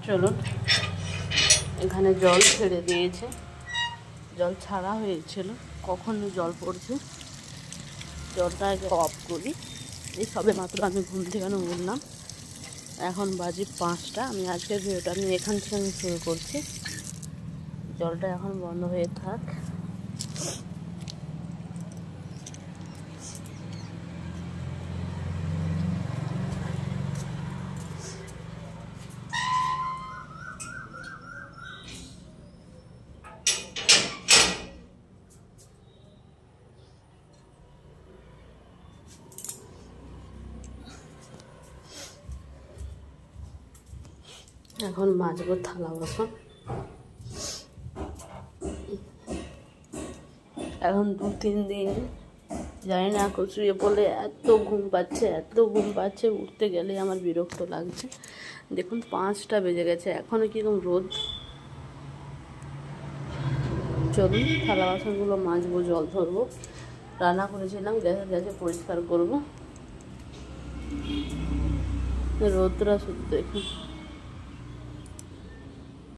চলুন, এখানে জল ছেড়ে দিয়েছে, জল ছাড়া হয়েছিল, কখন জল পড়ছে, জলটা আগে অফ করি। এই সবে মাত্র আমি ঘুম থেকে উঠলাম, এখন বাজে 5টা। আমি আজকের ভিডিওটা এখান থেকে শুরু করছি। জলটা এখন বন্ধ হয়ে থাক। এখন মাজবো থালা বাসন। এখন 2-3 দিন জানি না, শুয়ে পড়লে এত ঘুম পাচ্ছে, উঠতে গেলে আমার বিরক্ত লাগছে। দেখুন 5টা বেজে গেছে, এখনও কীরকম রোদ। চলুন থালা বাসনগুলো মাজবো, জল ধরবো। রান্না করেছিলাম, গ্যাসে পরিষ্কার করবো। রোদটা শুধু দেখুন।